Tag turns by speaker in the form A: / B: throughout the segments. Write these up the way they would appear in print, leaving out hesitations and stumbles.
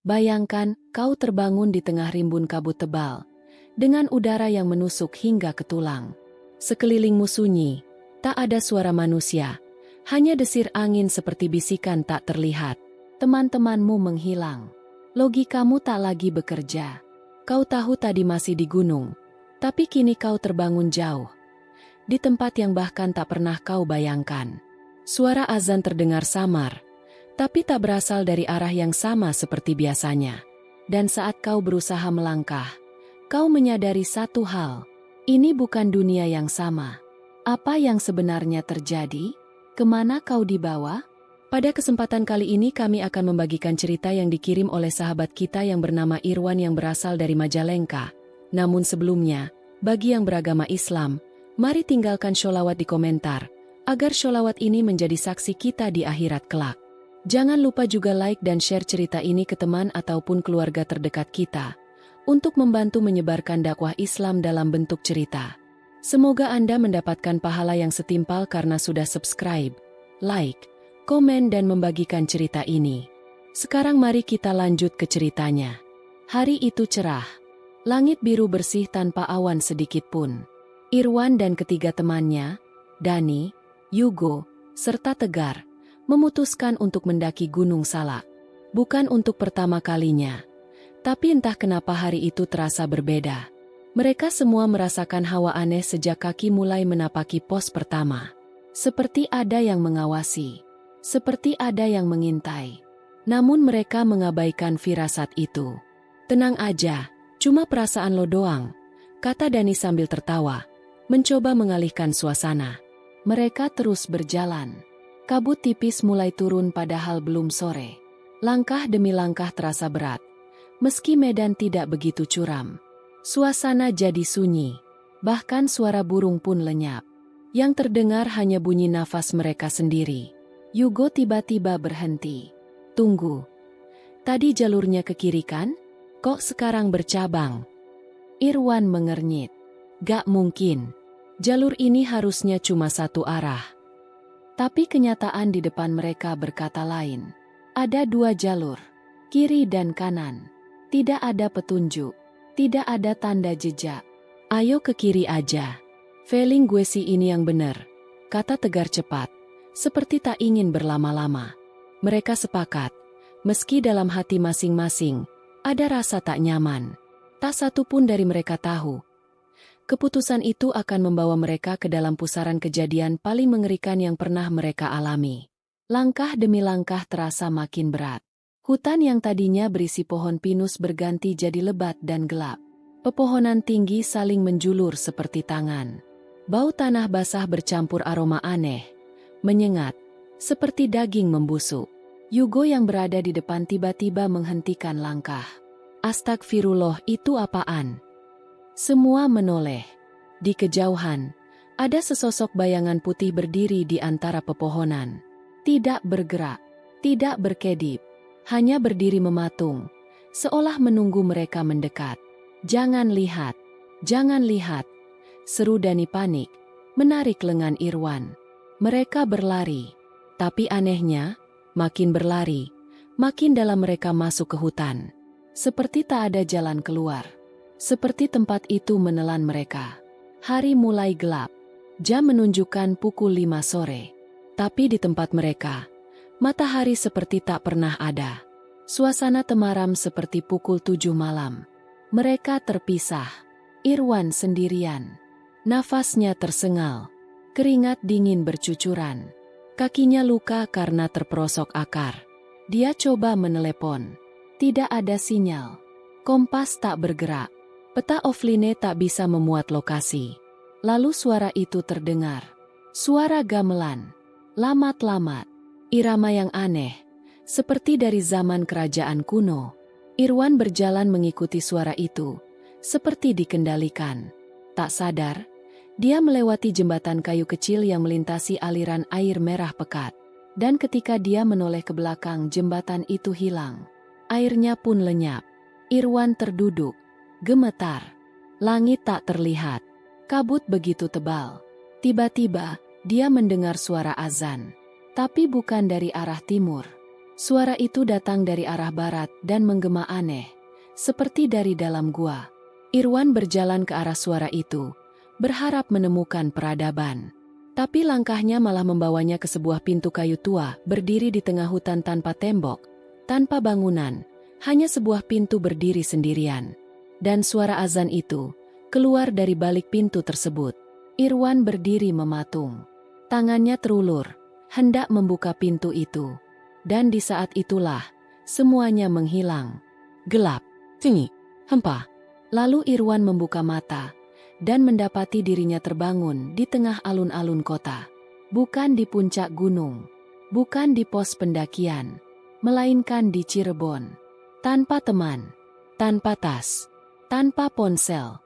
A: Bayangkan, kau terbangun di tengah rimbun kabut tebal, dengan udara yang menusuk hingga ke tulang. Sekelilingmu sunyi, tak ada suara manusia, hanya desir angin seperti bisikan tak terlihat. Teman-temanmu menghilang. Logikamu tak lagi bekerja. Kau tahu tadi masih di gunung, tapi kini kau terbangun jauh, di tempat yang bahkan tak pernah kau bayangkan. Suara azan terdengar samar, tapi tak berasal dari arah yang sama seperti biasanya. Dan saat kau berusaha melangkah, kau menyadari satu hal. Ini bukan dunia yang sama. Apa yang sebenarnya terjadi? Kemana kau dibawa? Pada kesempatan kali ini kami akan membagikan cerita yang dikirim oleh sahabat kita yang bernama Irwan yang berasal dari Majalengka. Namun sebelumnya, bagi yang beragama Islam, mari tinggalkan sholawat di komentar, agar sholawat ini menjadi saksi kita di akhirat kelak. Jangan lupa juga like dan share cerita ini ke teman ataupun keluarga terdekat kita, untuk membantu menyebarkan dakwah Islam dalam bentuk cerita. Semoga Anda mendapatkan pahala yang setimpal karena sudah subscribe, like, komen dan membagikan cerita ini. Sekarang mari kita lanjut ke ceritanya. Hari itu cerah. Langit biru bersih tanpa awan sedikit pun. Irwan dan ketiga temannya, Dani, Yugo, serta Tegar, memutuskan untuk mendaki Gunung Salak. Bukan untuk pertama kalinya. Tapi entah kenapa hari itu terasa berbeda. Mereka semua merasakan hawa aneh sejak kaki mulai menapaki pos pertama. Seperti ada yang mengawasi. Seperti ada yang mengintai. Namun mereka mengabaikan firasat itu. Tenang aja, cuma perasaan lo doang, kata Dani sambil tertawa, mencoba mengalihkan suasana. Mereka terus berjalan. Kabut tipis mulai turun padahal belum sore. Langkah demi langkah terasa berat, meski medan tidak begitu curam. Suasana jadi sunyi, bahkan suara burung pun lenyap. Yang terdengar hanya bunyi nafas mereka sendiri. Yugo tiba-tiba berhenti. Tunggu. Tadi jalurnya ke kiri kan? Kok sekarang bercabang? Irwan mengernyit. Gak mungkin. Jalur ini harusnya cuma satu arah. Tapi kenyataan di depan mereka berkata lain. Ada dua jalur, kiri dan kanan. Tidak ada petunjuk. Tidak ada tanda jejak. Ayo ke kiri aja. Feeling gue sih ini yang bener, kata Tegar cepat. Seperti tak ingin berlama-lama. Mereka sepakat, meski dalam hati masing-masing, ada rasa tak nyaman. Tak satu pun dari mereka tahu. Keputusan itu akan membawa mereka ke dalam pusaran kejadian paling mengerikan yang pernah mereka alami. Langkah demi langkah terasa makin berat. Hutan yang tadinya berisi pohon pinus berganti jadi lebat dan gelap. Pepohonan tinggi saling menjulur seperti tangan. Bau tanah basah bercampur aroma aneh. Menyengat, seperti daging membusuk. Yugo yang berada di depan tiba-tiba menghentikan langkah. Astagfirullah, itu apaan? Semua menoleh. Di kejauhan, ada sesosok bayangan putih berdiri di antara pepohonan. Tidak bergerak, tidak berkedip, hanya berdiri mematung, seolah menunggu mereka mendekat. Jangan lihat, seru Dani panik, menarik lengan Irwan. Mereka berlari, tapi anehnya, makin berlari, makin dalam mereka masuk ke hutan. Seperti tak ada jalan keluar. Seperti tempat itu menelan mereka. Hari mulai gelap. Jam menunjukkan pukul 5 sore. Tapi di tempat mereka, matahari seperti tak pernah ada. Suasana temaram seperti pukul 7 malam. Mereka terpisah. Irwan sendirian. Nafasnya tersengal. Keringat dingin bercucuran. Kakinya luka karena terperosok akar. Dia coba menelepon. Tidak ada sinyal. Kompas tak bergerak. Peta offline tak bisa memuat lokasi. Lalu suara itu terdengar. Suara gamelan. Lamat-lamat. Irama yang aneh. Seperti dari zaman kerajaan kuno. Irwan berjalan mengikuti suara itu. Seperti dikendalikan. Tak sadar, dia melewati jembatan kayu kecil yang melintasi aliran air merah pekat. Dan ketika dia menoleh ke belakang, jembatan itu hilang. Airnya pun lenyap. Irwan terduduk, gemetar. Langit tak terlihat. Kabut begitu tebal. Tiba-tiba, dia mendengar suara azan. Tapi bukan dari arah timur. Suara itu datang dari arah barat dan menggema aneh, seperti dari dalam gua. Irwan berjalan ke arah suara itu, berharap menemukan peradaban. Tapi langkahnya malah membawanya ke sebuah pintu kayu tua, berdiri di tengah hutan tanpa tembok, tanpa bangunan, hanya sebuah pintu berdiri sendirian. Dan suara azan itu keluar dari balik pintu tersebut. Irwan berdiri mematung. Tangannya terulur, hendak membuka pintu itu. Dan di saat itulah, semuanya menghilang. Gelap, sunyi, hampa. Lalu Irwan membuka mata, dan mendapati dirinya terbangun di tengah alun-alun kota. Bukan di puncak gunung, bukan di pos pendakian, melainkan di Cirebon. Tanpa teman, tanpa tas, tanpa ponsel.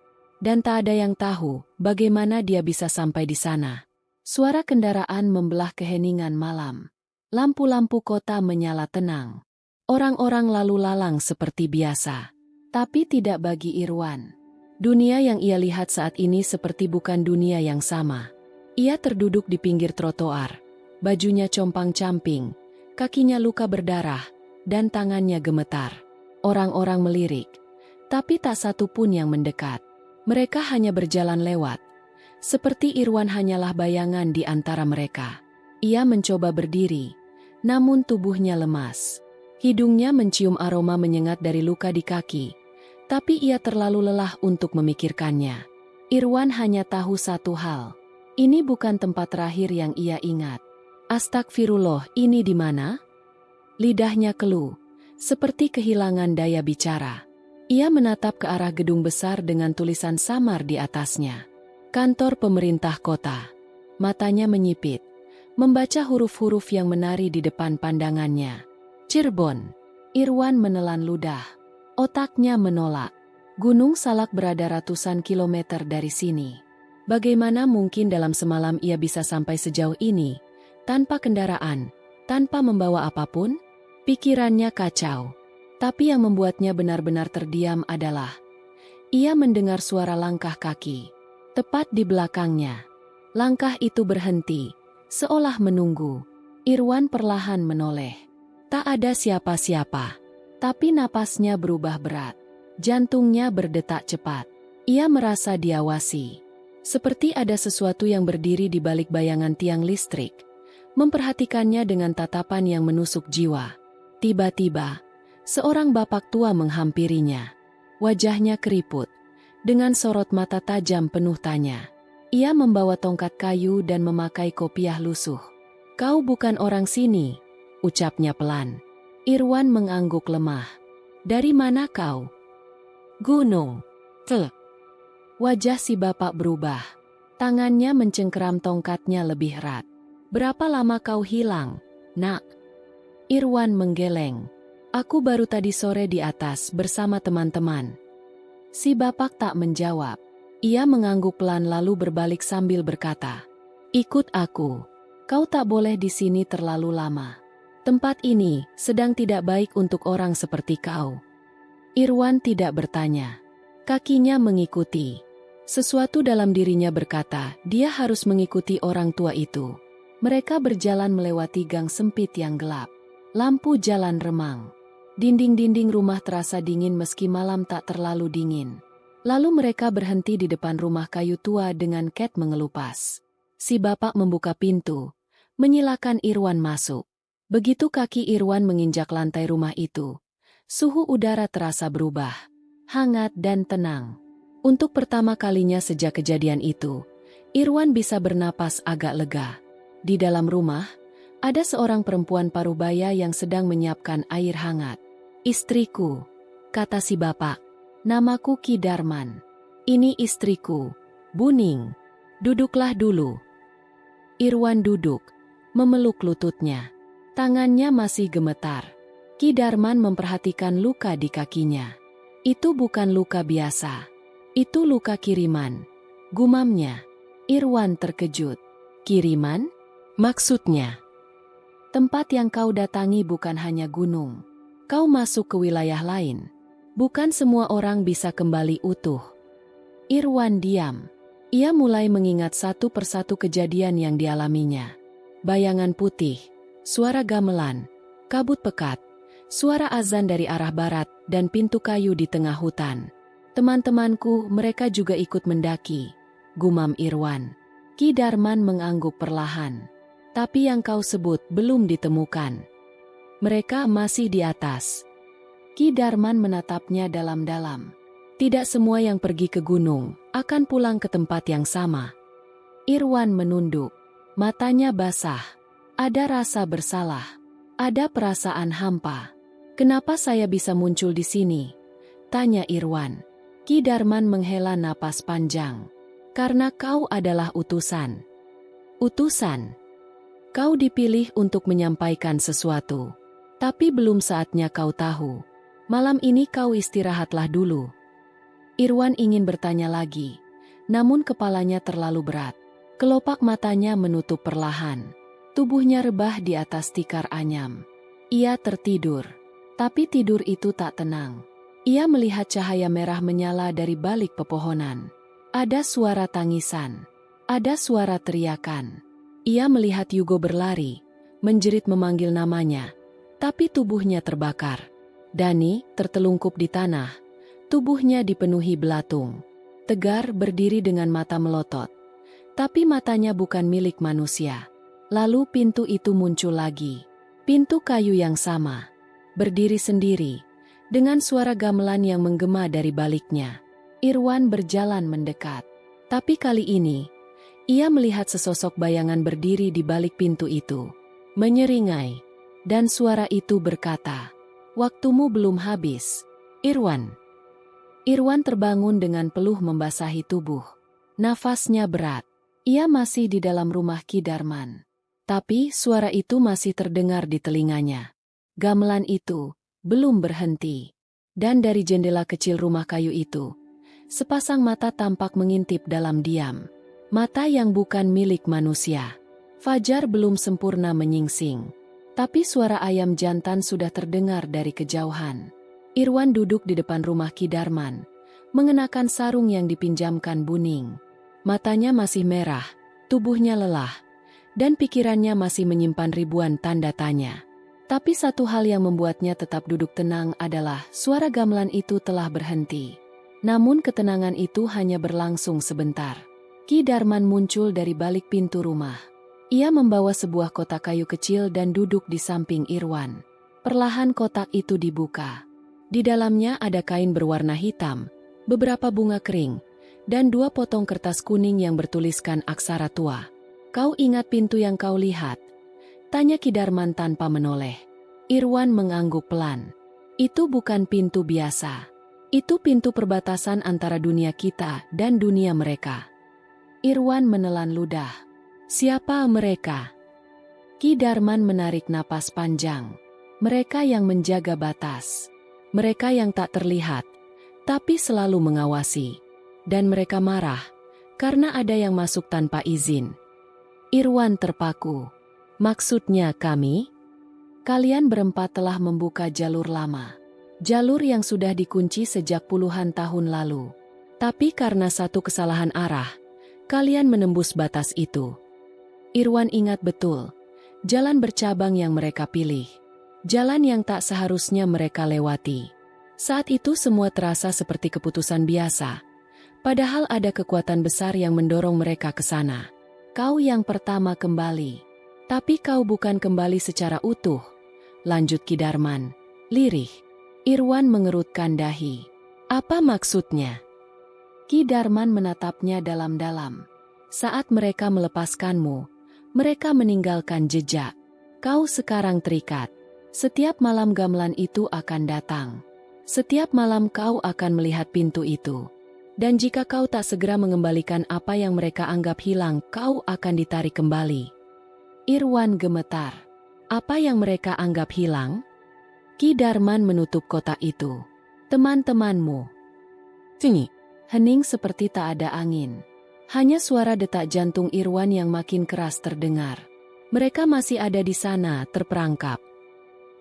A: Dan tak ada yang tahu bagaimana dia bisa sampai di sana. Suara kendaraan membelah keheningan malam. Lampu-lampu kota menyala tenang. Orang-orang lalu lalang seperti biasa. Tapi tidak bagi Irwan. Dunia yang ia lihat saat ini seperti bukan dunia yang sama. Ia terduduk di pinggir trotoar. Bajunya compang-camping, kakinya luka berdarah, dan tangannya gemetar. Orang-orang melirik, tapi tak satu pun yang mendekat. Mereka hanya berjalan lewat. Seperti Irwan hanyalah bayangan di antara mereka. Ia mencoba berdiri, namun tubuhnya lemas. Hidungnya mencium aroma menyengat dari luka di kaki, tapi ia terlalu lelah untuk memikirkannya. Irwan hanya tahu satu hal. Ini bukan tempat terakhir yang ia ingat. Astagfirullah, ini di mana? Lidahnya keluh, seperti kehilangan daya bicara. Ia menatap ke arah gedung besar dengan tulisan samar di atasnya. Kantor pemerintah kota. Matanya menyipit, membaca huruf-huruf yang menari di depan pandangannya. Cirebon. Irwan menelan ludah. Otaknya menolak. Gunung Salak berada ratusan kilometer dari sini. Bagaimana mungkin dalam semalam ia bisa sampai sejauh ini, tanpa kendaraan, tanpa membawa apapun? Pikirannya kacau. Tapi yang membuatnya benar-benar terdiam adalah ia mendengar suara langkah kaki. Tepat di belakangnya. Langkah itu berhenti, seolah menunggu. Irwan perlahan menoleh. Tak ada siapa-siapa. Tapi napasnya berubah berat. Jantungnya berdetak cepat. Ia merasa diawasi. Seperti ada sesuatu yang berdiri di balik bayangan tiang listrik. Memperhatikannya dengan tatapan yang menusuk jiwa. Tiba-tiba, seorang bapak tua menghampirinya. Wajahnya keriput, dengan sorot mata tajam penuh tanya. Ia membawa tongkat kayu dan memakai kopiah lusuh. "Kau bukan orang sini," ucapnya pelan. Irwan mengangguk lemah. "Dari mana kau?" "Gunung." Wajah si bapak berubah. Tangannya mencengkeram tongkatnya lebih erat. "Berapa lama kau hilang, nak?" Irwan menggeleng. "Aku baru tadi sore di atas bersama teman-teman." Si bapak tak menjawab. Ia mengangguk pelan lalu berbalik sambil berkata, "Ikut aku. Kau tak boleh di sini terlalu lama. Tempat ini sedang tidak baik untuk orang seperti kau." Irwan tidak bertanya. Kakinya mengikuti. Sesuatu dalam dirinya berkata, dia harus mengikuti orang tua itu. Mereka berjalan melewati gang sempit yang gelap. Lampu jalan remang. Dinding-dinding rumah terasa dingin meski malam tak terlalu dingin. Lalu mereka berhenti di depan rumah kayu tua dengan ket mengelupas. Si bapak membuka pintu, menyilakan Irwan masuk. Begitu kaki Irwan menginjak lantai rumah itu, suhu udara terasa berubah, hangat dan tenang. Untuk pertama kalinya sejak kejadian itu, Irwan bisa bernapas agak lega. Di dalam rumah, ada seorang perempuan parubaya yang sedang menyiapkan air hangat. "Istriku," kata si bapak. "Namaku Ki Darman. Ini istriku, Buning. Duduklah dulu." Irwan duduk, memeluk lututnya. Tangannya masih gemetar. Ki Darman memperhatikan luka di kakinya. "Itu bukan luka biasa. Itu luka kiriman," gumamnya. Irwan terkejut. "Kiriman? Maksudnya?" "Tempat yang kau datangi bukan hanya gunung. Kau masuk ke wilayah lain. Bukan semua orang bisa kembali utuh." Irwan diam. Ia mulai mengingat satu persatu kejadian yang dialaminya. Bayangan putih, suara gamelan, Kabut pekat, suara azan dari arah barat, dan pintu kayu di tengah hutan. Teman-temanku, mereka juga ikut mendaki, gumam Irwan. Ki Darman mengangguk perlahan. Tapi yang kau sebut belum ditemukan. Mereka masih di atas. Ki Darman menatapnya dalam-dalam. Tidak semua yang pergi ke gunung akan pulang ke tempat yang sama. Irwan menunduk. Matanya basah. Ada rasa bersalah. Ada perasaan hampa. Kenapa saya bisa muncul di sini? Tanya Irwan. Ki Darman menghela napas panjang. Karena kau adalah utusan. Utusan. Kau dipilih untuk menyampaikan sesuatu. Tapi belum saatnya kau tahu. Malam ini kau istirahatlah dulu. Irwan ingin bertanya lagi. Namun kepalanya terlalu berat. Kelopak matanya menutup perlahan. Tubuhnya rebah di atas tikar anyam. Ia tertidur. Tapi tidur itu tak tenang. Ia melihat cahaya merah menyala dari balik pepohonan. Ada suara tangisan. Ada suara teriakan. Ia melihat Yugo berlari, menjerit memanggil namanya. Tapi tubuhnya terbakar. Dani tertelungkup di tanah. Tubuhnya dipenuhi belatung. Tegar berdiri dengan mata melotot. Tapi matanya bukan milik manusia. Lalu pintu itu muncul lagi. Pintu kayu yang sama. Berdiri sendiri. Dengan suara gamelan yang menggema dari baliknya. Irwan berjalan mendekat. Tapi kali ini, ia melihat sesosok bayangan berdiri di balik pintu itu. Menyeringai. Dan suara itu berkata, "Waktumu belum habis, Irwan." Irwan terbangun dengan peluh membasahi tubuh. Nafasnya berat. Ia masih di dalam rumah Ki Darman. Tapi suara itu masih terdengar di telinganya. Gamelan itu belum berhenti. Dan dari jendela kecil rumah kayu itu, sepasang mata tampak mengintip dalam diam. Mata yang bukan milik manusia. Fajar belum sempurna menyingsing. Tapi suara ayam jantan sudah terdengar dari kejauhan. Irwan duduk di depan rumah Ki Darman, mengenakan sarung yang dipinjamkan Buning. Matanya masih merah, tubuhnya lelah, dan pikirannya masih menyimpan ribuan tanda tanya. Tapi satu hal yang membuatnya tetap duduk tenang adalah suara gamelan itu telah berhenti. Namun ketenangan itu hanya berlangsung sebentar. Ki Darman muncul dari balik pintu rumah. Ia membawa sebuah kotak kayu kecil dan duduk di samping Irwan. Perlahan kotak itu dibuka. Di dalamnya ada kain berwarna hitam, beberapa bunga kering, dan 2 potong kertas kuning yang bertuliskan aksara tua. "Kau ingat pintu yang kau lihat?" Tanya Ki Darman tanpa menoleh. Irwan mengangguk pelan. "Itu bukan pintu biasa. Itu pintu perbatasan antara dunia kita dan dunia mereka." Irwan menelan ludah. "Siapa mereka?" Ki Darman menarik napas panjang. "Mereka yang menjaga batas. Mereka yang tak terlihat, tapi selalu mengawasi. Dan mereka marah, karena ada yang masuk tanpa izin." Irwan terpaku. "Maksudnya kami? Kalian berempat telah membuka jalur lama. Jalur yang sudah dikunci sejak puluhan tahun lalu. Tapi karena satu kesalahan arah, kalian menembus batas itu." Irwan ingat betul, jalan bercabang yang mereka pilih. Jalan yang tak seharusnya mereka lewati. Saat itu semua terasa seperti keputusan biasa. Padahal ada kekuatan besar yang mendorong mereka ke sana. "Kau yang pertama kembali. Tapi kau bukan kembali secara utuh," lanjut Ki Darman, lirih. Irwan mengerutkan dahi. "Apa maksudnya?" Ki Darman menatapnya dalam-dalam. "Saat mereka melepaskanmu, mereka meninggalkan jejak. Kau sekarang terikat. Setiap malam gamelan itu akan datang. Setiap malam kau akan melihat pintu itu. Dan jika kau tak segera mengembalikan apa yang mereka anggap hilang, kau akan ditarik kembali." Irwan gemetar. "Apa yang mereka anggap hilang?" Ki Darman menutup kotak itu. "Teman-temanmu." Tinggi. Hening seperti tak ada angin. Hanya suara detak jantung Irwan yang makin keras terdengar. Mereka masih ada di sana, terperangkap.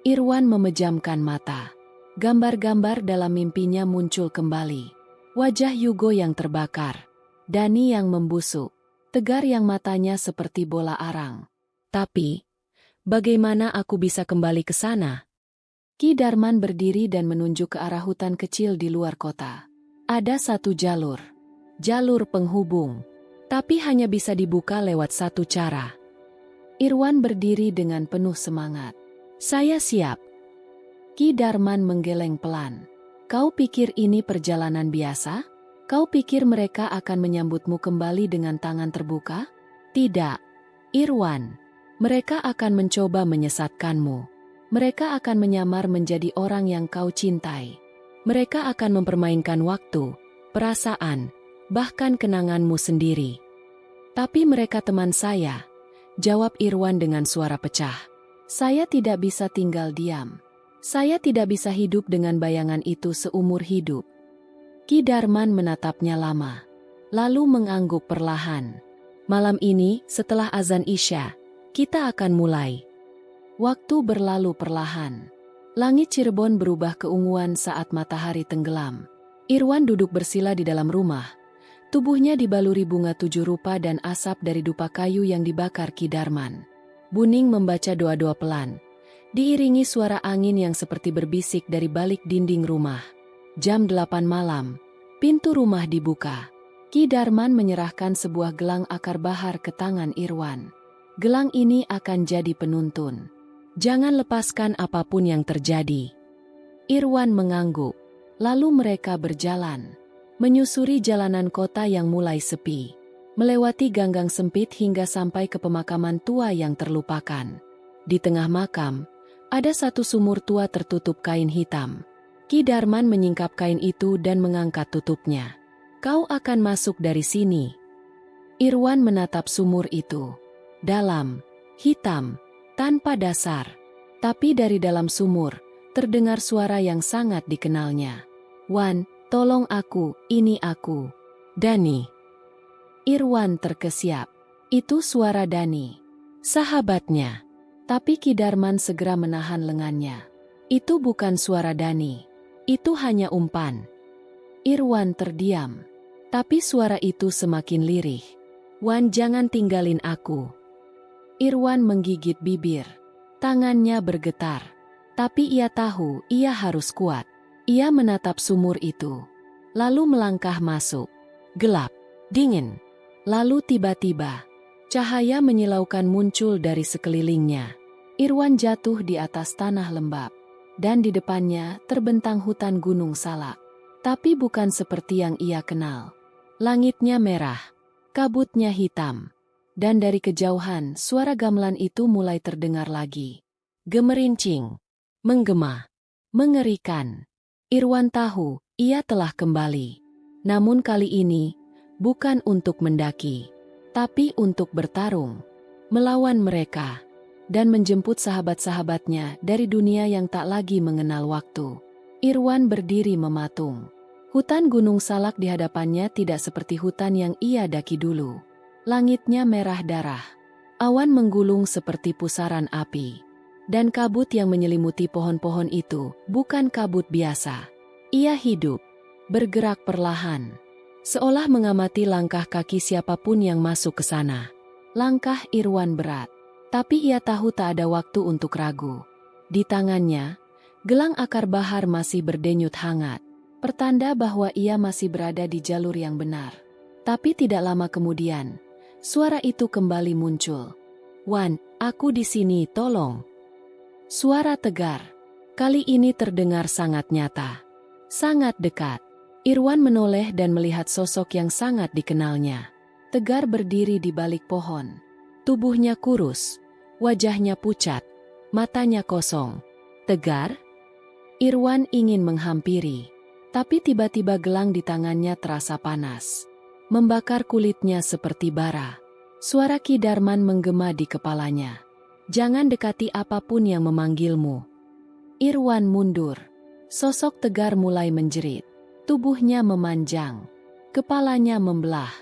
A: Irwan memejamkan mata. Gambar-gambar dalam mimpinya muncul kembali. Wajah Yugo yang terbakar. Dani yang membusuk. Tegar yang matanya seperti bola arang. Tapi, Bagaimana aku bisa kembali ke sana? Ki Darman berdiri dan menunjuk ke arah hutan kecil di luar kota. Ada satu jalur penghubung, tapi hanya bisa dibuka lewat satu cara. Irwan berdiri dengan penuh semangat. Saya siap. Ki Darman menggeleng pelan. Kau pikir ini perjalanan biasa? Kau pikir mereka akan menyambutmu kembali dengan tangan terbuka? Tidak, Irwan. Mereka akan mencoba menyesatkanmu. Mereka akan menyamar menjadi orang yang kau cintai. Mereka akan mempermainkan waktu, perasaan, bahkan kenanganmu sendiri. Tapi mereka teman saya, jawab Irwan dengan suara pecah. Saya tidak bisa tinggal diam. Saya tidak bisa hidup dengan bayangan itu seumur hidup. Ki Darman menatapnya lama, lalu mengangguk perlahan. Malam ini, setelah azan Isya, kita akan mulai. Waktu berlalu perlahan. Langit Cirebon berubah keunguan saat matahari tenggelam. Irwan duduk bersila di dalam rumah. Tubuhnya dibaluri bunga 7 rupa dan asap dari dupa kayu yang dibakar Ki Darman. Buning membaca doa-doa pelan, diiringi suara angin yang seperti berbisik dari balik dinding rumah. Jam 8 malam, pintu rumah dibuka. Ki Darman menyerahkan sebuah gelang akar bahar ke tangan Irwan. Gelang ini akan jadi penuntun. Jangan lepaskan apapun yang terjadi. Irwan mengangguk. Lalu mereka berjalan, menyusuri jalanan kota yang mulai sepi, melewati ganggang sempit hingga sampai ke pemakaman tua yang terlupakan. Di tengah makam, ada satu sumur tua tertutup kain hitam. Ki Darman menyingkap kain itu dan mengangkat tutupnya. Kau akan masuk dari sini. Irwan menatap sumur itu. Dalam, hitam, tanpa dasar. Tapi dari dalam sumur, terdengar suara yang sangat dikenalnya. Wan, tolong aku, ini aku. Dani. Irwan terkesiap. Itu suara Dani, sahabatnya. Tapi Ki Darman segera menahan lengannya. Itu bukan suara Dani. Itu hanya umpan. Irwan terdiam. Tapi suara itu semakin lirih. Wan, jangan tinggalin aku. Irwan menggigit bibir. Tangannya bergetar. Tapi ia tahu ia harus kuat. Ia menatap sumur itu. Lalu melangkah masuk. Gelap, dingin. Lalu tiba-tiba, cahaya menyilaukan muncul dari sekelilingnya. Irwan jatuh di atas tanah lembab. Dan di depannya terbentang hutan gunung salak. Tapi bukan seperti yang ia kenal. Langitnya merah, kabutnya hitam. Dan dari kejauhan suara gamelan itu mulai terdengar lagi. Gemerincing, menggema, mengerikan. Irwan tahu ia telah kembali. Namun kali ini, bukan untuk mendaki, tapi untuk bertarung, melawan mereka, dan menjemput sahabat-sahabatnya dari dunia yang tak lagi mengenal waktu. Irwan berdiri mematung. Hutan gunung salak di hadapannya tidak seperti hutan yang ia daki dulu. Langitnya merah darah. Awan menggulung seperti pusaran api. Dan kabut yang menyelimuti pohon-pohon itu bukan kabut biasa. Ia hidup, bergerak perlahan, seolah mengamati langkah kaki siapapun yang masuk ke sana. Langkah Irwan berat, tapi ia tahu tak ada waktu untuk ragu. Di tangannya, gelang akar bahar masih berdenyut hangat, pertanda bahwa ia masih berada di jalur yang benar. Tapi tidak lama kemudian, suara itu kembali muncul. Wan, aku di sini, tolong. Suara tegar. Kali ini terdengar sangat nyata. Sangat dekat. Irwan menoleh dan melihat sosok yang sangat dikenalnya. Tegar berdiri di balik pohon. Tubuhnya kurus. Wajahnya pucat. Matanya kosong. Tegar? Irwan ingin menghampiri. Tapi tiba-tiba gelang di tangannya terasa panas. Membakar kulitnya seperti bara. Suara Ki Darman menggema di kepalanya. Jangan dekati apapun yang memanggilmu. Irwan mundur. Sosok tegar mulai menjerit. Tubuhnya memanjang. Kepalanya membelah.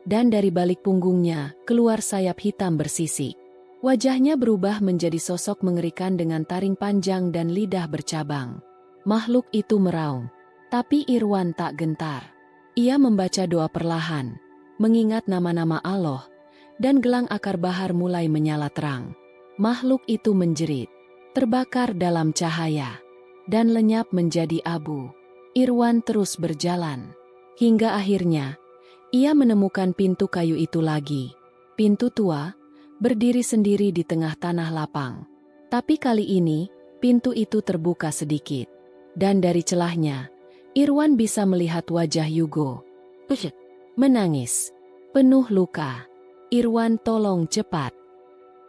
A: Dan dari balik punggungnya keluar sayap hitam bersisik. Wajahnya berubah menjadi sosok mengerikan dengan taring panjang dan lidah bercabang. Makhluk itu meraung. Tapi Irwan tak gentar. Ia membaca doa perlahan, mengingat nama-nama Allah, dan gelang akar bahar mulai menyala terang. Makhluk itu menjerit, terbakar dalam cahaya, dan lenyap menjadi abu. Irwan terus berjalan, hingga akhirnya ia menemukan pintu kayu itu lagi. Pintu tua, berdiri sendiri di tengah tanah lapang. Tapi kali ini, pintu itu terbuka sedikit. Dan dari celahnya, Irwan bisa melihat wajah Yugo. Menangis, penuh luka. Irwan, tolong cepat.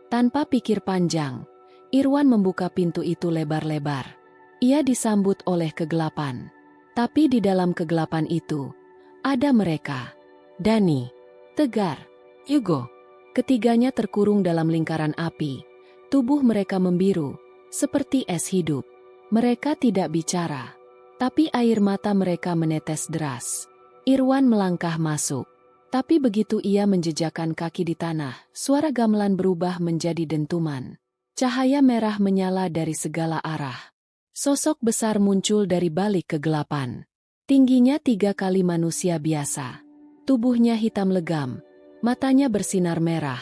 A: Tanpa pikir panjang, Irwan membuka pintu itu lebar-lebar. Ia disambut oleh kegelapan. Tapi di dalam kegelapan itu, ada mereka. Dani, Tegar, Yugo. Ketiganya terkurung dalam lingkaran api. Tubuh mereka membiru, seperti es hidup. Mereka tidak bicara, tapi air mata mereka menetes deras. Irwan melangkah masuk. Tapi begitu ia menjejakkan kaki di tanah, suara gamelan berubah menjadi dentuman. Cahaya merah menyala dari segala arah. Sosok besar muncul dari balik kegelapan. Tingginya 3 kali manusia biasa. Tubuhnya hitam legam, matanya bersinar merah,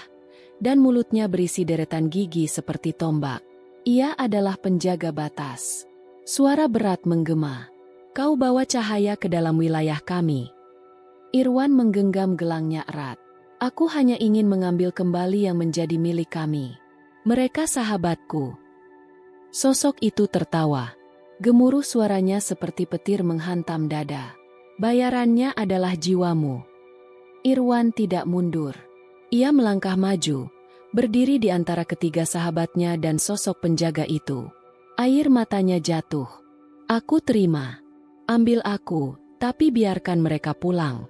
A: dan mulutnya berisi deretan gigi seperti tombak. Ia adalah penjaga batas. Suara berat menggema. Kau bawa cahaya ke dalam wilayah kami. Irwan menggenggam gelangnya erat. Aku hanya ingin mengambil kembali yang menjadi milik kami. Mereka sahabatku. Sosok itu tertawa. Gemuruh suaranya seperti petir menghantam dada. Bayarannya adalah jiwamu. Irwan tidak mundur. Ia melangkah maju, berdiri di antara ketiga sahabatnya dan sosok penjaga itu. Air matanya jatuh. Aku terima. Ambil aku, tapi biarkan mereka pulang.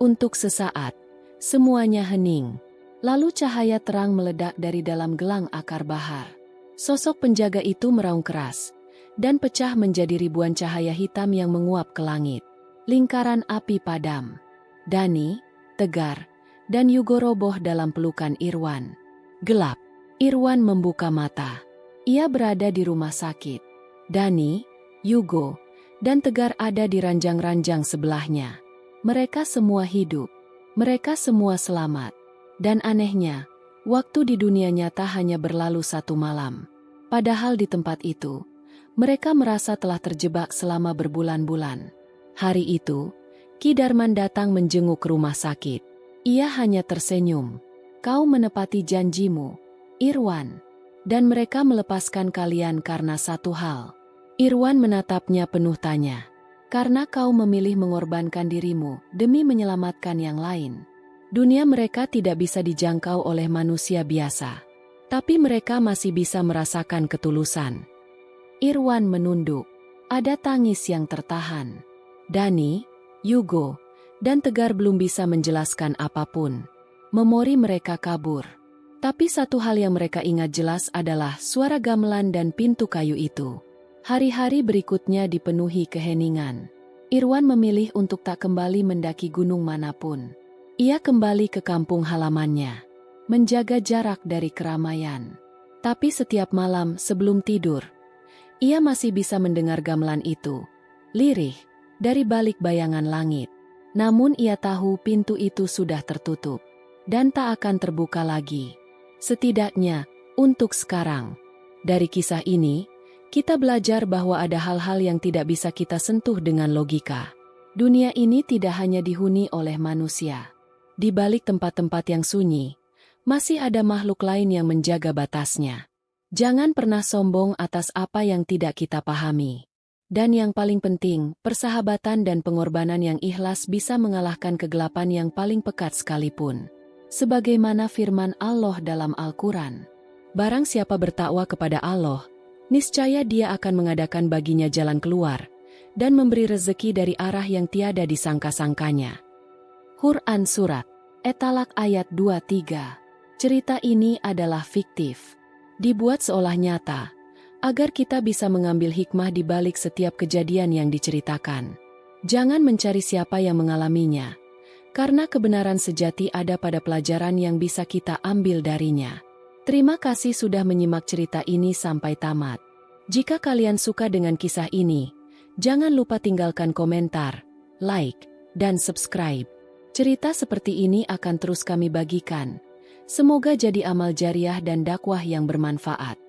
A: Untuk sesaat, semuanya hening. Lalu cahaya terang meledak dari dalam gelang akar bahar. Sosok penjaga itu meraung keras, dan pecah menjadi ribuan cahaya hitam yang menguap ke langit. Lingkaran api padam. Dani, Tegar, dan Yugo roboh dalam pelukan Irwan. Gelap. Irwan membuka mata. Ia berada di rumah sakit. Dani, Yugo, dan Tegar ada di ranjang-ranjang sebelahnya. Mereka semua hidup. Mereka semua selamat. Dan anehnya, waktu di dunia nyata hanya berlalu 1 malam. Padahal di tempat itu, mereka merasa telah terjebak selama berbulan-bulan. Hari itu, Ki Darman datang menjenguk rumah sakit. Ia hanya tersenyum. Kau menepati janjimu, Irwan. Dan mereka melepaskan kalian karena satu hal. Irwan menatapnya penuh tanya. Karena kau memilih mengorbankan dirimu demi menyelamatkan yang lain. Dunia mereka tidak bisa dijangkau oleh manusia biasa. Tapi mereka masih bisa merasakan ketulusan. Irwan menunduk. Ada tangis yang tertahan. Dani, Yugo, dan Tegar belum bisa menjelaskan apapun. Memori mereka kabur. Tapi satu hal yang mereka ingat jelas adalah suara gamelan dan pintu kayu itu. Hari-hari berikutnya dipenuhi keheningan. Irwan memilih untuk tak kembali mendaki gunung manapun. Ia kembali ke kampung halamannya, menjaga jarak dari keramaian. Tapi setiap malam sebelum tidur, ia masih bisa mendengar gamelan itu, lirih, dari balik bayangan langit. Namun ia tahu pintu itu sudah tertutup, dan tak akan terbuka lagi. Setidaknya, untuk sekarang. Dari kisah ini, kita belajar bahwa ada hal-hal yang tidak bisa kita sentuh dengan logika. Dunia ini tidak hanya dihuni oleh manusia. Di balik tempat-tempat yang sunyi, masih ada makhluk lain yang menjaga batasnya. Jangan pernah sombong atas apa yang tidak kita pahami. Dan yang paling penting, persahabatan dan pengorbanan yang ikhlas bisa mengalahkan kegelapan yang paling pekat sekalipun. Sebagaimana firman Allah dalam Al-Quran, barang siapa bertakwa kepada Allah, niscaya Dia akan mengadakan baginya jalan keluar, dan memberi rezeki dari arah yang tiada disangka-sangkanya. Quran Surat At-Talaq ayat 23. Cerita ini adalah fiktif. Dibuat seolah nyata, agar kita bisa mengambil hikmah di balik setiap kejadian yang diceritakan. Jangan mencari siapa yang mengalaminya, karena kebenaran sejati ada pada pelajaran yang bisa kita ambil darinya. Terima kasih sudah menyimak cerita ini sampai tamat. Jika kalian suka dengan kisah ini, jangan lupa tinggalkan komentar, like, dan subscribe. Cerita seperti ini akan terus kami bagikan, Semoga jadi amal jariah dan dakwah yang bermanfaat.